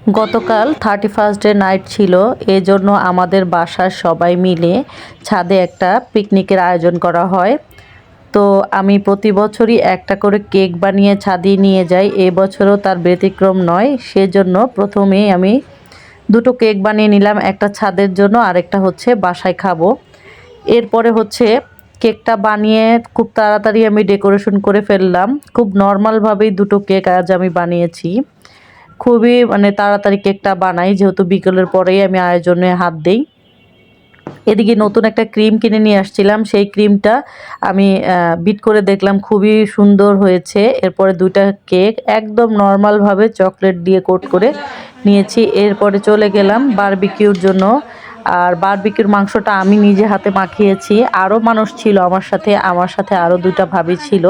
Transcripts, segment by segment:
গতকাল 31st day night ছিল, এজন্য আমাদের বাসার সবাই মিলে ছাদে একটা পিকনিকের আয়োজন করা হয়। তো আমি প্রতি বছরই একটা করে কেক বানিয়ে ছাদে নিয়ে যাই, এবছরও তার ব্যতিক্রম নয়। সেজন্য প্রথমেই আমি দুটো কেক বানিয়ে নিলাম, একটা ছাদের জন্য আর একটা হচ্ছে বাসায় খাবো। এরপরে হচ্ছে কেকটা বানিয়ে খুব তাড়াতাড়ি আমি ডেকোরেশন করে ফেললাম। খুব নর্মালভাবেই দুটো কেক আজ আমি বানিয়েছি। খুবই তাড়াতাড়ি কেকটা বানাই, যেহেতু বিকেলের পরেই আমি আয়োজনে হাত দেই। এদিকে নতুন একটা ক্রিম কিনে নিয়ে আসছিলাম, সেই ক্রিমটা আমি বিট করে দেখলাম খুবই সুন্দর হয়েছে। এরপরে দুইটা কেক একদম নর্মালভাবে চকলেট দিয়ে কোট করে নিয়েছি। এরপরে চলে গেলাম বারবিকিউর জন্য। আর বারবিকিউর মাংসটা আমি নিজে হাতে মাখিয়েছি। আরও মানুষ ছিল আমার সাথে আরও দুইটা ভাবি ছিল।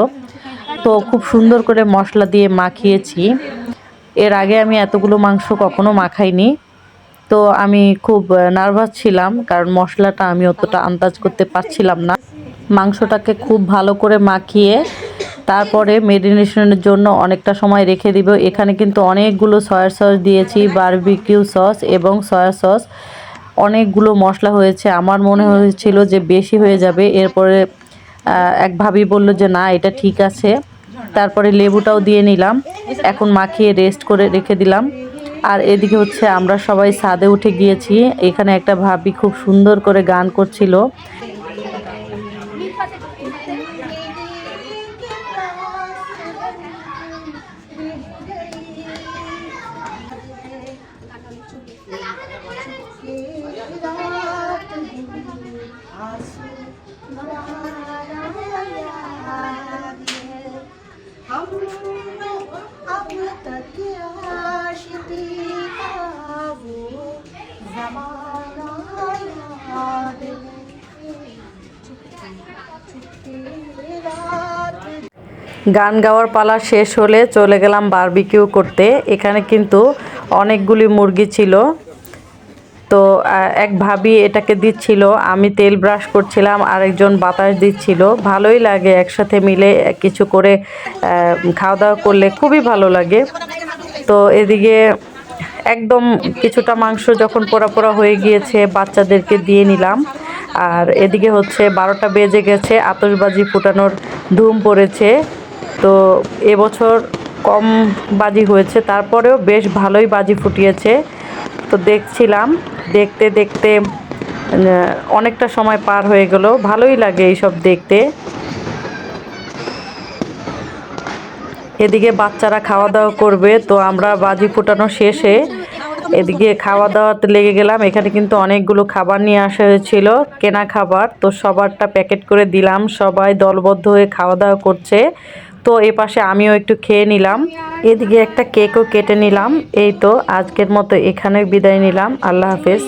তো খুব সুন্দর করে মশলা দিয়ে মাখিয়েছি। এর আগে আমি এতগুলো মাংস কখনো মাখাইনি। তো আমি খুব নার্ভাস ছিলাম, কারণ মশলাটা আমি অতটা আন্দাজ করতে পারছিলাম না। মাংসটাকে খুব ভালো করে মাখিয়ে তারপরে মেরিনেশনের জন্য অনেকটা সময় রেখে দিব। এখানে কিন্তু অনেকগুলো সয়া সস দিয়েছি, বারবিকিউ সস এবং সয়া সস। অনেকগুলো মশলা হয়েছে, আমার মনে হয়েছিল যে বেশি হয়ে যাবে। এরপরে এক ভাবি বলল যে না, এটা ঠিক আছে। তারপরে লেবুটাও দিয়ে নিলাম। এখন মাখিয়ে রেস্ট করে রেখে দিলাম। আর এদিকে হচ্ছে আমরা সবাই ছাদে উঠে গিয়েছি। এখানে একটা ভাবি খুব সুন্দর করে গান করছিল। গান গাওয়ার পালা শেষ হলে চলে গেলাম বারবিকিউ করতে। এখানে কিন্তু অনেকগুলি মুরগি ছিল। তো এক ভাবি এটাকে দিচ্ছিল, আমি তেল ব্রাশ করছিলাম, আরেকজন বাতাস দিচ্ছিল। ভালোই লাগে একসাথে মিলে কিছু করে খাওয়া দাওয়া করলে, খুবই ভালো লাগে। তো এদিকে একদম কিছুটা মাংস যখন পোড়া পোড়া হয়ে গিয়েছে, বাচ্চাদেরকে দিয়ে নিলাম। আর এদিকে হচ্ছে 12টা বেজে গেছে, আতশবাজি ফুটানোর ধুম পড়েছে। তো এবছর কম বাজি হয়েছে, তারপরেও বেশ ভালোই বাজি ফুটিয়েছে। তো দেখছিলাম, দেখতে দেখতে অনেকটা সময় পার হয়ে গেল। ভালোই লাগে এইসব দেখতে। এদিকে বাচ্চারা খাওয়া দাওয়া করবে, তো আমরা বাজি ফুটানো শেষে এদিকে খাওয়া দাওয়াতে লেগে গেলাম। এখানে কিন্তু অনেকগুলো খাবার নিয়ে আসা হয়েছিল, কেনা খাবার। তো সবারটা প্যাকেট করে দিলাম, সবাই দলবদ্ধ হয়ে খাওয়া দাওয়া করছে। তো এ পাশে আমিও একটু খেয়ে নিলাম। এদিকে একটা কেকও কেটে নিলাম। এই তো আজকের মতো এখানে বিদায় নিলাম। আল্লাহ হাফেজ।